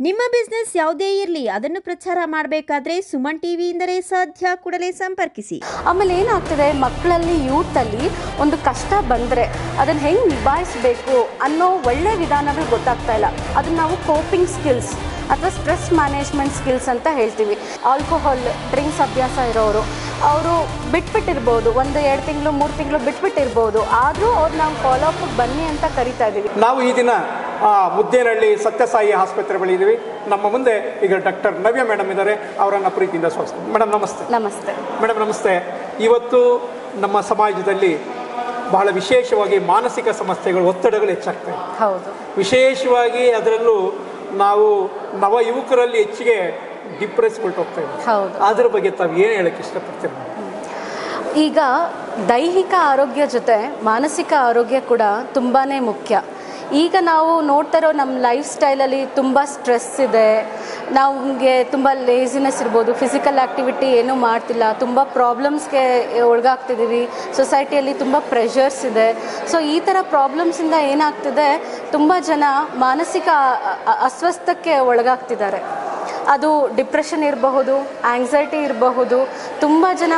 ನಿಮ್ಮ ಬಿಸ್ನೆಸ್ ಯಾವುದೇ ಇರಲಿ ಅದನ್ನು ಪ್ರಚಾರ ಮಾಡಬೇಕಾದ್ರೆ ಸುಮನ್ ಟಿವಿಯಿಂದಲೇ ಸಾಧ್ಯ. ಕೂಡಲೇ ಸಂಪರ್ಕಿಸಿ. ಆಮೇಲೆ ಏನಾಗ್ತದೆ, ಮಕ್ಕಳಲ್ಲಿ ಯೂತಲ್ಲಿ ಒಂದು ಕಷ್ಟ ಬಂದರೆ ಅದನ್ನು ಹೆಂಗೆ ನಿಭಾಯಿಸಬೇಕು ಅನ್ನೋ ಒಳ್ಳೆ ವಿಧಾನಗಳು ಗೊತ್ತಾಗ್ತಾ ಇಲ್ಲ. ಅದನ್ನು ನಾವು ಕೋಪಿಂಗ್ ಸ್ಕಿಲ್ಸ್ ಅಥವಾ ಸ್ಟ್ರೆಸ್ ಮ್ಯಾನೇಜ್ಮೆಂಟ್ ಸ್ಕಿಲ್ಸ್ ಅಂತ ಹೇಳ್ತೀವಿ. ಆಲ್ಕೋಹಾಲ್ ಡ್ರಿಂಕ್ಸ್ ಅಭ್ಯಾಸ ಇರೋರು ಅವರು ಬಿಟ್ಬಿಟ್ಟಿರ್ಬೋದು, 1-2 ತಿಂಗಳು 3 ತಿಂಗಳು ಬಿಟ್ಬಿಟ್ಟಿರ್ಬೋದು, ಆದರೂ ಅವ್ರು ನಾವು ಫಾಲೋ ಅಪ್ ಬನ್ನಿ ಅಂತ ಕರಿತಾ ಇದ್ದೀವಿ. ನಾವು ಈ ದಿನ ಮುದ್ದೇನಹಳ್ಳಿ ಸತ್ಯಸಾಯಿ ಆಸ್ಪತ್ರೆ ಬಳಿ ಇದ್ದೀವಿ. ನಮ್ಮ ಮುಂದೆ ಈಗ ಡಾಕ್ಟರ್ ನವ್ಯ ಮೇಡಮ್ ಇದ್ದಾರೆ. ಅವರನ್ನು ಪ್ರೀತಿಯಿಂದ ಸ್ವಾಗತ. ಮೇಡಮ್ ನಮಸ್ತೆ. ನಮಸ್ತೆ ಮೇಡಮ್ ನಮಸ್ತೆ. ಇವತ್ತು ನಮ್ಮ ಸಮಾಜದಲ್ಲಿ ಬಹಳ ವಿಶೇಷವಾಗಿ ಮಾನಸಿಕ ಸಮಸ್ಯೆಗಳು, ಒತ್ತಡಗಳು ಹೆಚ್ಚಾಗ್ತವೆ. ಹೌದು, ವಿಶೇಷವಾಗಿ ಅದರಲ್ಲೂ ನಾವು ನವ ಯುವಕರಲ್ಲಿ ಹೆಚ್ಚಿಗೆ ಡಿಪ್ರೆಸ್ಬಿಟ್ಟು ಹೋಗ್ತಾ ಇದ್ದೀವಿ. ಹೌದು. ಅದ್ರ ಬಗ್ಗೆ ತಾವು ಏನು ಹೇಳಕ್ಕೆ ಇಷ್ಟಪಡ್ತೀವಿ? ಈಗ ದೈಹಿಕ ಆರೋಗ್ಯ ಜೊತೆ ಮಾನಸಿಕ ಆರೋಗ್ಯ ಕೂಡ ತುಂಬಾ ಮುಖ್ಯ. ಈಗ ನಾವು ನೋಡ್ತಾ ಇರೋ ನಮ್ಮ ಲೈಫ್ ಸ್ಟೈಲಲ್ಲಿ ತುಂಬ ಸ್ಟ್ರೆಸ್ ಇದೆ, ನಮಗೆ ತುಂಬ ಲೇಸಿನೆಸ್ ಇರ್ಬೋದು, ಫಿಸಿಕಲ್ ಆ್ಯಕ್ಟಿವಿಟಿ ಏನೂ ಮಾಡ್ತಿಲ್ಲ, ತುಂಬ ಪ್ರಾಬ್ಲಮ್ಸ್ಗೆ ಒಳಗಾಗ್ತಿದ್ದೀವಿ, ಸೊಸೈಟಿಯಲ್ಲಿ ತುಂಬ ಪ್ರೆಷರ್ಸ್ ಇದೆ. ಸೊ ಈ ಥರ ಪ್ರಾಬ್ಲಮ್ಸಿಂದ ಏನಾಗ್ತಿದೆ, ತುಂಬ ಜನ ಮಾನಸಿಕ ಅಸ್ವಸ್ಥಕ್ಕೆ ಒಳಗಾಗ್ತಿದ್ದಾರೆ. ಅದು ಡಿಪ್ರೆಷನ್ ಇರಬಹುದು, ಆಂಗ್ಸೈಟಿ ಇರಬಹುದು, ತುಂಬ ಜನ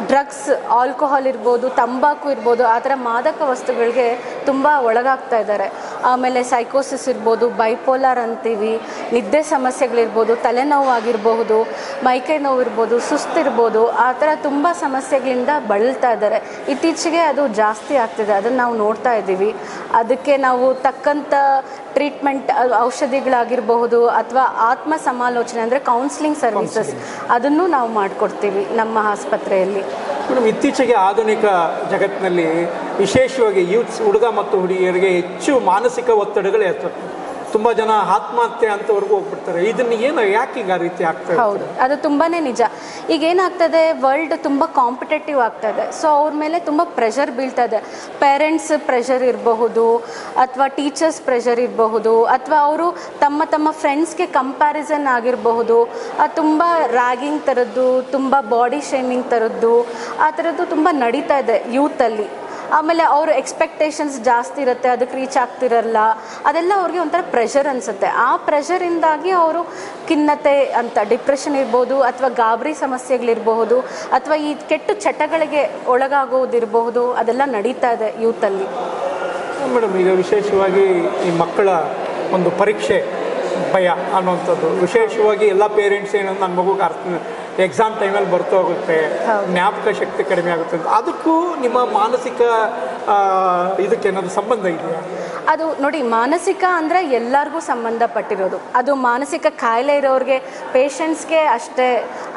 ಡ್ರಗ್ಸ್, ಆಲ್ಕೋಹಾಲ್ ಇರ್ಬೋದು, ತಂಬಾಕು ಇರ್ಬೋದು, ಆ ಥರ ಮಾದಕ ವಸ್ತುಗಳಿಗೆ ತುಂಬ ಒಳಗಾಗ್ತಾ ಇದ್ದಾರೆ. ಆಮೇಲೆ ಸೈಕೋಸಿಸ್ ಇರ್ಬೋದು, ಬೈಪೋಲಾರ್ ಅಂತೀವಿ, ನಿದ್ದೆ ಸಮಸ್ಯೆಗಳಿರ್ಬೋದು, ತಲೆನೋವು ಆಗಿರಬಹುದು, ಮೈಕೈ ನೋವು ಇರ್ಬೋದು, ಸುಸ್ತಿರ್ಬೋದು, ಆ ಥರ ತುಂಬ ಸಮಸ್ಯೆಗಳಿಂದ ಬಳಲ್ತಾ ಇದ್ದಾರೆ. ಇತ್ತೀಚೆಗೆ ಅದು ಜಾಸ್ತಿ ಆಗ್ತಿದೆ, ಅದನ್ನು ನಾವು ನೋಡ್ತಾ ಇದ್ದೀವಿ. ಅದಕ್ಕೆ ನಾವು ತಕ್ಕಂಥ ಟ್ರೀಟ್ಮೆಂಟ್, ಔಷಧಿಗಳಾಗಿರಬಹುದು ಅಥವಾ ಆತ್ಮ ಸಮಾಲೋಚನೆ ಅಂದರೆ ಕೌನ್ಸಿಲಿಂಗ್ ಸರ್ವಿಸಸ್, ಅದನ್ನು ನಾವು ಮಾಡಿಕೊಡ್ತೀವಿ ನಮ್ಮ ಆಸ್ಪತ್ರೆಯಲ್ಲಿ. ಮೇಡಮ್, ಇತ್ತೀಚೆಗೆ ಆಧುನಿಕ ಜಗತ್ತಿನಲ್ಲಿ ವಿಶೇಷವಾಗಿ ಯೂತ್ಸ್, ಹುಡುಗ ಮತ್ತು ಹುಡುಗಿಯರಿಗೆ ಹೆಚ್ಚು ಮಾನಸಿಕ ಒತ್ತಡಗಳು ಇರ್ತವೆ. ತುಂಬ ಜನ ಆತ್ಮಹತ್ಯೆ ಅಂತವರೆಗೂ ಹೋಗ್ಬಿಡ್ತಾರೆ. ಇದನ್ನು ಏನು, ಯಾಕೆ ಈಗ ಆ ರೀತಿ ಆಗ್ತದೆ? ಹೌದು, ಅದು ತುಂಬಾ ನಿಜ. ಈಗ ಏನಾಗ್ತದೆ, ವರ್ಲ್ಡ್ ತುಂಬ ಕಾಂಪಿಟೇಟಿವ್ ಆಗ್ತಾ ಇದೆ. ಸೊ ಅವ್ರ ಮೇಲೆ ತುಂಬ ಪ್ರೆಷರ್ ಬೀಳ್ತಾ ಇದೆ. ಪೇರೆಂಟ್ಸ್ ಪ್ರೆಷರ್ ಇರಬಹುದು, ಅಥವಾ ಟೀಚರ್ಸ್ ಪ್ರೆಷರ್ ಇರಬಹುದು, ಅಥವಾ ಅವರು ತಮ್ಮ ಫ್ರೆಂಡ್ಸ್ಗೆ ಕಂಪ್ಯಾರಿಸನ್ ಆಗಿರಬಹುದು. ತುಂಬ ರ್ಯಾಗಿಂಗ್ ಥರದ್ದು, ತುಂಬ ಬಾಡಿ ಶೇಮಿಂಗ್ ಥರದ್ದು, ಆ ಥರದ್ದು ತುಂಬ ನಡೀತಾ ಇದೆ ಯೂತಲ್ಲಿ. ಆಮೇಲೆ ಅವ್ರ ಎಕ್ಸ್ಪೆಕ್ಟೇಷನ್ಸ್ ಜಾಸ್ತಿ ಇರುತ್ತೆ, ಅದಕ್ಕೆ ರೀಚ್ ಆಗ್ತಿರಲ್ಲ. ಅದೆಲ್ಲ ಅವ್ರಿಗೆ ಒಂಥರ ಪ್ರೆಷರ್ ಅನಿಸುತ್ತೆ. ಆ ಪ್ರೆಷರಿಂದಾಗಿ ಅವರು ಖಿನ್ನತೆ ಅಂತ, ಡಿಪ್ರೆಷನ್ ಇರ್ಬೋದು, ಅಥವಾ ಗಾಬರಿ ಸಮಸ್ಯೆಗಳಿರಬಹುದು, ಅಥವಾ ಈ ಕೆಟ್ಟ ಚಟಗಳಿಗೆ ಒಳಗಾಗೋದಿರಬಹುದು, ಅದೆಲ್ಲ ನಡೀತಾ ಇದೆ ಯೂತಲ್ಲಿ. ಮೇಡಮ್, ಈಗ ವಿಶೇಷವಾಗಿ ಈ ಮಕ್ಕಳ ಒಂದು ಪರೀಕ್ಷೆ ಭಯ ಅನ್ನುವಂಥದ್ದು, ವಿಶೇಷವಾಗಿ ಎಲ್ಲ ಪೇರೆಂಟ್ಸ್ ಏನಂದ್ರೆ ನನ್ನ ಮಗುಗೆ ಎಕ್ಸಾಮ್ ಟೈಮಲ್ಲಿ ಬರ್ತಾ ಹೋಗುತ್ತೆ, ಜ್ಞಾಪಕ ಶಕ್ತಿ ಕಡಿಮೆ ಆಗುತ್ತೆ ಅಂತ, ಅದಕ್ಕೂ ನಿಮ್ಮ ಮಾನಸಿಕ ಇದಕ್ಕೆ ಏನಾದರೂ ಸಂಬಂಧ ಇದೆಯಾ? ಅದು ನೋಡಿ, ಮಾನಸಿಕ ಅಂದರೆ ಎಲ್ಲರಿಗೂ ಸಂಬಂಧಪಟ್ಟಿರೋದು. ಅದು ಮಾನಸಿಕ ಕಾಯಿಲೆ ಇರೋರಿಗೆ, ಪೇಷಂಟ್ಸ್ಗೆ ಅಷ್ಟೇ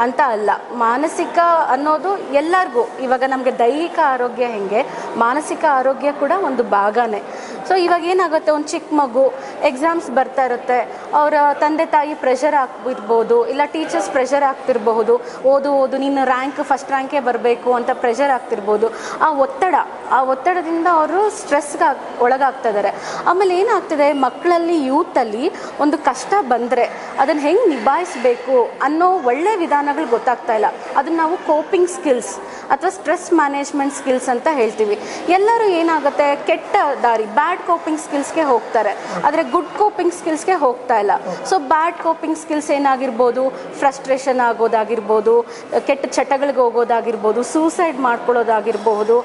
ಅಂತ ಅಲ್ಲ. ಮಾನಸಿಕ ಅನ್ನೋದು ಎಲ್ಲರಿಗೂ. ಇವಾಗ ನಮಗೆ ದೈಹಿಕ ಆರೋಗ್ಯ ಹೆಂಗೆ, ಮಾನಸಿಕ ಆರೋಗ್ಯ ಕೂಡ ಒಂದು ಭಾಗನೇ. ಸೊ ಇವಾಗ ಏನಾಗುತ್ತೆ, ಒಂದು ಚಿಕ್ಕ ಮಗು ಎಕ್ಸಾಮ್ಸ್ ಬರ್ತಾ ಇರುತ್ತೆ, ಅವರ ತಂದೆ ತಾಯಿ ಪ್ರೆಷರ್ ಆಗ್ಬಿರ್ಬೋದು, ಇಲ್ಲ ಟೀಚರ್ಸ್ ಪ್ರೆಷರ್ ಆಗ್ತಿರ್ಬಹುದು, ಓದು ನೀನು ಫಸ್ಟ್ ರ್ಯಾಂಕೇ ಬರಬೇಕು ಅಂತ ಪ್ರೆಷರ್ ಆಗ್ತಿರ್ಬೋದು. ಆ ಒತ್ತಡದಿಂದ ಅವರು ಸ್ಟ್ರೆಸ್ಗೆ ಒಳಗಾಗ್ತಾ ಇದ್ದಾರೆ. ಆಮೇಲೆ ಏನಾಗ್ತದೆ, ಮಕ್ಕಳಲ್ಲಿ ಯೂತಲ್ಲಿ ಒಂದು ಕಷ್ಟ ಬಂದರೆ ಅದನ್ನು ಹೆಂಗೆ ನಿಭಾಯಿಸಬೇಕು ಅನ್ನೋ ಒಳ್ಳೆ ವಿಧಾನಗಳು ಗೊತ್ತಾಗ್ತಾ ಇಲ್ಲ. ಅದನ್ನು ನಾವು ಕೋಪಿಂಗ್ ಸ್ಕಿಲ್ಸ್ ಅಥವಾ ಸ್ಟ್ರೆಸ್ ಮ್ಯಾನೇಜ್ಮೆಂಟ್ ಸ್ಕಿಲ್ಸ್ ಅಂತ ಹೇಳ್ತೀವಿ. ಎಲ್ಲರೂ ಏನಾಗುತ್ತೆ, ಕೆಟ್ಟ ದಾರಿ, ಬ್ಯಾಡ್ ಕೋಪಿಂಗ್ ಸ್ಕಿಲ್ಸ್ಗೆ ಹೋಗ್ತಾರೆ, ಆದರೆ ಗುಡ್ ಕೋಪಿಂಗ್ ಸ್ಕಿಲ್ಸ್ಗೆ ಹೋಗ್ತಾ ಇಲ್ಲ. ಸೊ ಬ್ಯಾಡ್ ಕೋಪಿಂಗ್ ಸ್ಕಿಲ್ಸ್ ಏನಾಗಿರ್ಬೋದು, ಫ್ರಸ್ಟ್ರೇಷನ್ ಆಗೋದಾಗಿರ್ಬೋದು, ಕೆಟ್ಟ ಚಟಗಳಿಗೆ ಹೋಗೋದಾಗಿರ್ಬೋದು, ಸೂಸೈಡ್ ಮಾಡ್ಕೊಳ್ಳೋದಾಗಿರಬಹುದು,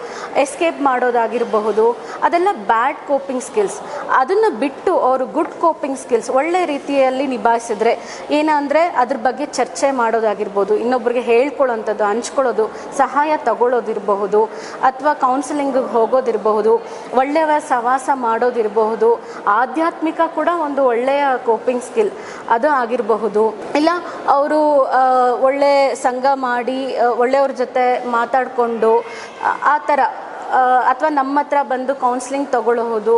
ಎಸ್ಕೇಪ್ ಮಾಡೋದಾಗಿರಬಹುದು, ಅದೆಲ್ಲ ಬ್ಯಾಡ್ ಕೋಪಿಂಗ್ ಸ್ಕಿಲ್ಸ್. ಅದನ್ನು ಬಿಟ್ಟು ಅವರು ಗುಡ್ ಕೋಪಿಂಗ್ ಸ್ಕಿಲ್ಸ್ ಒಳ್ಳೆ ರೀತಿಯಲ್ಲಿ ನಿಭಾಯಿಸಿದ್ರೆ, ಏನಂದರೆ ಅದ್ರ ಬಗ್ಗೆ ಚರ್ಚೆ ಮಾಡೋದಾಗಿರ್ಬೋದು, ಇನ್ನೊಬ್ಬರಿಗೆ ಹೇಳ್ಕೊಳ್ಳೋಂಥದ್ದು, ಹಂಚ್ಕೊಳ್ಳೋದು, ಸಹಾಯ ತಗೊಳ್ಳೋದಿರಬಹುದು, ಅಥವಾ ಕೌನ್ಸಿಲಿಂಗ್ ಹೋಗೋದಿರಬಹುದು, ಒಳ್ಳೆಯ ಸವಾಸ ಮಾಡೋದಿರಬಹುದು, ಆಧ್ಯಾತ್ಮಿಕ ಕೂಡ ಒಂದು ಒಳ್ಳೆಯ ಕೋಪಿಂಗ್ ಸ್ಕಿಲ್ ಅದು ಆಗಿರಬಹುದು. ಇಲ್ಲ ಅವರು ಒಳ್ಳೆ ಸಂಘ ಮಾಡಿ ಒಳ್ಳೆಯವ್ರ ಜೊತೆ ಮಾತಾಡಿಕೊಂಡು ಆ ಥರ, ಅಥವಾ ನಮ್ಮ ಹತ್ರ ಬಂದು ಕೌನ್ಸಿಲಿಂಗ್ ತಗೊಳ್ಳೋದು,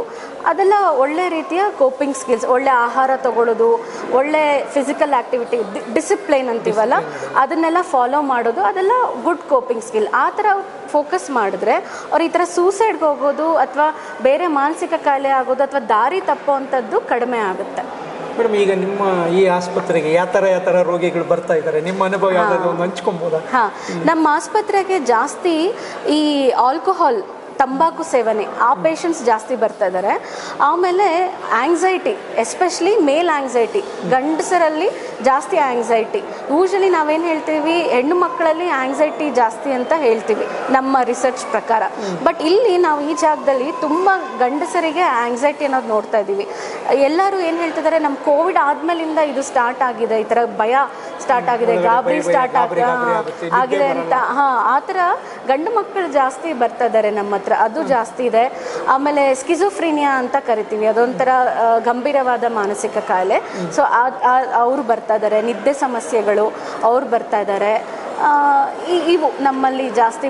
ಅದೆಲ್ಲ ಒಳ್ಳೆ ರೀತಿಯ ಕೋಪಿಂಗ್ ಸ್ಕಿಲ್ಸ್. ಒಳ್ಳೆ ಆಹಾರ ತಗೊಳ್ಳೋದು, ಒಳ್ಳೆ ಫಿಸಿಕಲ್ ಆ್ಯಕ್ಟಿವಿಟಿ, ಡಿಸಿಪ್ಲೈನ್ ಅಂತೀವಲ್ಲ, ಅದನ್ನೆಲ್ಲ ಫಾಲೋ ಮಾಡೋದು, ಅದೆಲ್ಲ ಗುಡ್ ಕೋಪಿಂಗ್ ಸ್ಕಿಲ್. ಆ ಥರ ಫೋಕಸ್ ಮಾಡಿದ್ರೆ ಅವ್ರು ಈ ಥರ ಸೂಸೈಡ್ಗೆ ಹೋಗೋದು ಅಥವಾ ಬೇರೆ ಮಾನಸಿಕ ಕಾಯಿಲೆ ಆಗೋದು ಅಥವಾ ದಾರಿ ತಪ್ಪುವಂಥದ್ದು ಕಡಿಮೆ ಆಗುತ್ತೆ. ಮೇಡಮ್, ಈಗ ನಿಮ್ಮ ಈ ಆಸ್ಪತ್ರೆಗೆ ಯಾವ ಥರ ರೋಗಿಗಳು ಬರ್ತಾ ಇದ್ದಾರೆ, ನಿಮ್ಮ ಅನುಭವ ಯಾವುದಾದ್ರು ಒಂದು ಹಂಚ್ಕೊಬೋದಾ? ನಮ್ಮ ಆಸ್ಪತ್ರೆಗೆ ಜಾಸ್ತಿ ಈ ಆಲ್ಕೋಹಾಲ್ ತಂಬಾಕು ಸೇವನೆ ಆ ಪೇಷಂಟ್ಸ್ ಜಾಸ್ತಿ ಬರ್ತಾ ಇದ್ದಾರೆ. ಆಮೇಲೆ ಆಂಗ್ಸೈಟಿ, ಎಸ್ಪೆಷಲಿ ಮೇಲ್ ಆಂಗ್ಸೈಟಿ, ಗಂಡಸರಲ್ಲಿ ಜಾಸ್ತಿ ಆಂಗ್ಸೈಟಿ. ಯೂಶಲಿ ನಾವೇನು ಹೇಳ್ತೀವಿ, ಹೆಣ್ಣು ಮಕ್ಕಳಲ್ಲಿ ಆಂಗ್ಸೈಟಿ ಜಾಸ್ತಿ ಅಂತ ಹೇಳ್ತೀವಿ ನಮ್ಮ ರಿಸರ್ಚ್ ಪ್ರಕಾರ. ಬಟ್ ಇಲ್ಲಿ ನಾವು ಈ ಜಾಗದಲ್ಲಿ ತುಂಬ ಗಂಡಸರಿಗೆ ಆಂಗ್ಸೈಟಿ ಅನ್ನೋದು ನೋಡ್ತಾ ಇದ್ದೀವಿ. ಎಲ್ಲರೂ ಏನು ಹೇಳ್ತಿದ್ದಾರೆ, ನಮ್ಮ ಕೋವಿಡ್ ಆದ್ಮೇಲಿಂದ ಇದು ಸ್ಟಾರ್ಟ್ ಆಗಿದೆ, ಈ ಥರ ಭಯ ಸ್ಟಾರ್ಟ್ ಆಗಿದೆ, ಗಾಬರಿ ಸ್ಟಾರ್ಟ್ ಆಗಿದೆ ಅಂತ. ಆ ಥರ ಗಂಡು ಮಕ್ಕಳು ಜಾಸ್ತಿ ಬರ್ತಾ ಇದ್ದಾರೆ ನಮ್ಮ ಹತ್ರ, ಅದು ಜಾಸ್ತಿ ಇದೆ. ಆಮೇಲೆ ಸ್ಕಿಜೋಫ್ರೀನಿಯಾ ಅಂತ ಕರಿತೀವಿ, ಅದೊಂಥರ ಗಂಭೀರವಾದ ಮಾನಸಿಕ ಕಾಯಿಲೆ. ಸೊ ಅವರು ಬರ್ತಾ ಇದ್ದಾರೆ. ನಿದ್ದೆ ಸಮಸ್ಯೆಗಳು ಅವ್ರು ಬರ್ತಾ ಇದ್ದಾರೆ. ಇವು ನಮ್ಮಲ್ಲಿ ಜಾಸ್ತಿ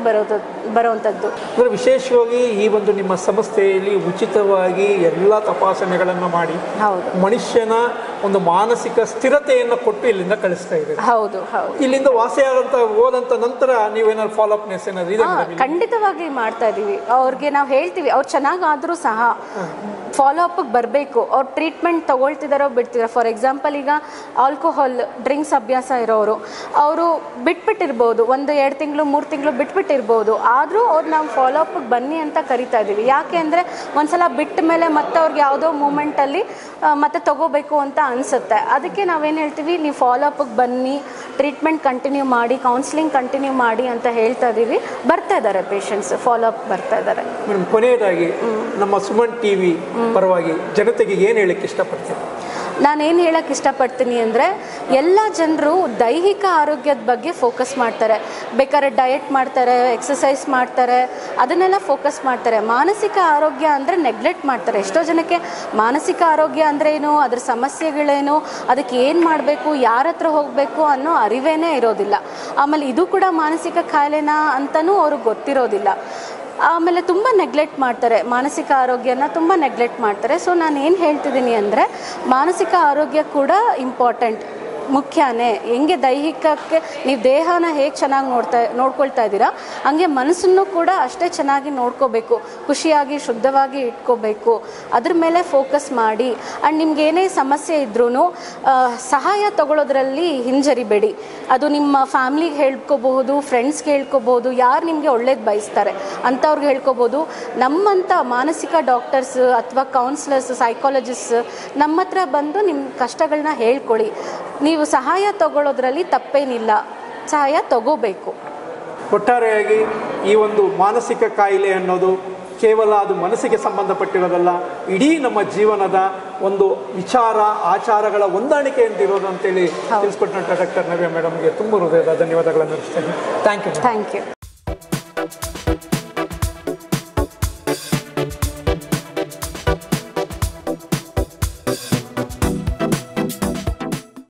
ಬರುವಂಥದ್ದು. ಅಂದರೆ ವಿಶೇಷವಾಗಿ ಈ ಒಂದು ನಿಮ್ಮ ಸಂಸ್ಥೆಯಲ್ಲಿ ಉಚಿತವಾಗಿ ಎಲ್ಲ ತಪಾಸಣೆಗಳನ್ನು ಮಾಡಿ ಮನುಷ್ಯನ ಒಂದು ಮಾನಸಿಕ ಸ್ಥಿರತೆಯನ್ನು ಕೊಟ್ಟು ಇಲ್ಲಿಂದ ಕಳಿಸ್ತಾ ಇದ್ದೀವಿ. ಹೌದು ಹೌದು. ಇಲ್ಲಿಂದ ವಾಸಿಯಾದಂತ ಹೋದಂತ ನಂತರ ನೀವೇನಾದ್ರು ಫಾಲೋ ಅಪ್ನೆಸ್ ಏನಾದ್ರು ಇದೆ? ಖಂಡಿತವಾಗಿ ಮಾಡ್ತಾ ಇದೀವಿ. ಅವ್ರಿಗೆ ನಾವು ಹೇಳ್ತೀವಿ, ಅವ್ರು ಚೆನ್ನಾಗಾದ್ರೂ ಸಹ ಫಾಲೋ ಅಪ್ ಬರಬೇಕು. ಅವ್ರು ಟ್ರೀಟ್ಮೆಂಟ್ ತಗೊಳ್ತಿದಾರೋ ಬಿಡ್ತಿದಾರೋ. ಫಾರ್ ಎಕ್ಸಾಂಪಲ್, ಈಗ ಆಲ್ಕೋಹಾಲ್ ಡ್ರಿಂಕ್ಸ್ ಅಭ್ಯಾಸ ಇರೋರು ಅವರು ಬಿಟ್ಬಿಟ್ಟಿರ್ಬೋದು, 1-2 ತಿಂಗಳು 3 ತಿಂಗಳು ಬಿಟ್ಬಿಟ್ಟಿರ್ಬೋದು. ಆದರೂ ಅವ್ರು ನಾವು ಫಾಲೋ ಅಪ್ ಬನ್ನಿ ಅಂತ ಕರಿತಾ ಇದ್ದೀವಿ. ಯಾಕೆ ಅಂದರೆ ಒಂದ್ಸಲ ಬಿಟ್ಟ ಮೇಲೆ ಮತ್ತೆ ಅವ್ರಿಗೆ ಯಾವುದೋ ಮೂಮೆಂಟಲ್ಲಿ ಮತ್ತೆ ತಗೋಬೇಕು ಅಂತ ಅನಿಸುತ್ತೆ. ಅದಕ್ಕೆ ನಾವೇನು ಹೇಳ್ತೀವಿ, ನೀವು ಫಾಲೋ ಅಪ್ ಬನ್ನಿ, ಟ್ರೀಟ್ಮೆಂಟ್ ಕಂಟಿನ್ಯೂ ಮಾಡಿ, ಕೌನ್ಸಿಲಿಂಗ್ ಕಂಟಿನ್ಯೂ ಮಾಡಿ ಅಂತ ಹೇಳ್ತಾ ಇದ್ದೀವಿ. ಬರ್ತಾ ಇದ್ದಾರೆ ಪೇಷಂಟ್ಸ್, ಫಾಲೋ ಅಪ್ ಬರ್ತಾ ಇದ್ದಾರೆ. ಮೇಡಮ್, ಕೊನೆಯದಾಗಿ ನಮ್ಮ ಸುಮನ್ ಟಿವಿ ಪರವಾಗಿ ಜನತೆಗೆ ಏನು ಹೇಳಕ್ಕೆ ಇಷ್ಟಪಡ್ತೀನಿ? ನಾನೇನು ಹೇಳಕ್ಕೆ ಇಷ್ಟಪಡ್ತೀನಿ ಅಂದರೆ, ಎಲ್ಲ ಜನರು ದೈಹಿಕ ಆರೋಗ್ಯದ ಬಗ್ಗೆ ಫೋಕಸ್ ಮಾಡ್ತಾರೆ. ಬೇಕಾದ್ರೆ ಡಯಟ್ ಮಾಡ್ತಾರೆ, ಎಕ್ಸಸೈಸ್ ಮಾಡ್ತಾರೆ, ಅದನ್ನೆಲ್ಲ ಫೋಕಸ್ ಮಾಡ್ತಾರೆ. ಮಾನಸಿಕ ಆರೋಗ್ಯ ಅಂದರೆ ನೆಗ್ಲೆಕ್ಟ್ ಮಾಡ್ತಾರೆ. ಎಷ್ಟೋ ಜನಕ್ಕೆ ಮಾನಸಿಕ ಆರೋಗ್ಯ ಅಂದರೆ ಏನು, ಅದ್ರ ಸಮಸ್ಯೆಗಳೇನು, ಅದಕ್ಕೆ ಏನು ಮಾಡಬೇಕು, ಯಾರ ಹತ್ರ ಹೋಗಬೇಕು ಅನ್ನೋ ಅರಿವೇನೇ ಇರೋದಿಲ್ಲ. ಆಮೇಲೆ ಇದು ಕೂಡ ಮಾನಸಿಕ ಕಾಯಿಲೆನಾ ಅಂತಲೂ ಅವ್ರಿಗೆ ಗೊತ್ತಿರೋದಿಲ್ಲ. ಆಮೇಲೆ ತುಂಬ ನೆಗ್ಲೆಕ್ಟ್ ಮಾಡ್ತಾರೆ, ಮಾನಸಿಕ ಆರೋಗ್ಯನ ತುಂಬ ನೆಗ್ಲೆಕ್ಟ್ ಮಾಡ್ತಾರೆ. ಸೊ ನಾನು ಏನು ಹೇಳ್ತಿದ್ದೀನಿ ಅಂದರೆ, ಮಾನಸಿಕ ಆರೋಗ್ಯ ಕೂಡ ಇಂಪಾರ್ಟೆಂಟ್, ಮುಖ್ಯನೇ. ಹೆಂಗೆ ದೈಹಿಕಕ್ಕೆ ನೀವು ದೇಹನ ಹೇಗೆ ಚೆನ್ನಾಗಿ ನೋಡ್ಕೊಳ್ತಾ ಇದ್ದೀರಾ, ಹಂಗೆ ಮನಸ್ಸನ್ನು ಕೂಡ ಅಷ್ಟೇ ಚೆನ್ನಾಗಿ ನೋಡ್ಕೋಬೇಕು, ಖುಷಿಯಾಗಿ ಶುದ್ಧವಾಗಿ ಇಟ್ಕೋಬೇಕು. ಅದ್ರ ಮೇಲೆ ಫೋಕಸ್ ಮಾಡಿ. ಆ್ಯಂಡ್ ನಿಮ್ಗೆ ಏನೇ ಸಮಸ್ಯೆ ಇದ್ರೂ ಸಹಾಯ ತಗೊಳ್ಳೋದ್ರಲ್ಲಿ ಹಿಂಜರಿಬೇಡಿ. ಅದು ನಿಮ್ಮ ಫ್ಯಾಮ್ಲಿಗೆ ಹೇಳ್ಕೋಬಹುದು, ಫ್ರೆಂಡ್ಸ್ಗೆ ಹೇಳ್ಕೋಬಹುದು, ಯಾರು ನಿಮಗೆ ಒಳ್ಳೇದು ಬಯಸ್ತಾರೆ ಅಂಥವ್ರಿಗೆ ಹೇಳ್ಕೋಬೋದು. ನಮ್ಮಂಥ ಮಾನಸಿಕ ಡಾಕ್ಟರ್ಸ್ ಅಥವಾ ಕೌನ್ಸಿಲರ್ಸ್, ಸೈಕಾಲಜಿಸ್ಟ್ ನಮ್ಮ ಹತ್ರ ಬಂದು ನಿಮ್ಮ ಕಷ್ಟಗಳನ್ನ ಹೇಳ್ಕೊಳ್ಳಿ. ನೀವು ಸಹಾಯ ತಗೊಳ್ಳೋದ್ರಲ್ಲಿ ತಪ್ಪೇನಿಲ್ಲ, ಸಹಾಯ ತಗೋಬೇಕು. ಒಟ್ಟಾರೆಯಾಗಿ ಈ ಒಂದು ಮಾನಸಿಕ ಕಾಯಿಲೆ ಅನ್ನೋದು ಕೇವಲ ಅದು ಮನಸ್ಸಿಗೆ ಸಂಬಂಧಪಟ್ಟಿರೋದಲ್ಲ, ಇಡೀ ನಮ್ಮ ಜೀವನದ ಒಂದು ವಿಚಾರ ಆಚಾರಗಳ ಹೊಂದಾಣಿಕೆ ಅಂತಿರೋದು ಅಂತೇಳಿ ತಿಳಿಸ್ಕೊಟ್ಟಂಥ ಡಾಕ್ಟರ್ ನವ್ಯ ಮೇಡಮ್ಗೆ ತುಂಬ ಹೃದಯದ ಧನ್ಯವಾದಗಳನ್ನು ಅರ್ಪಿಸ್ತೇನೆ. Thank you.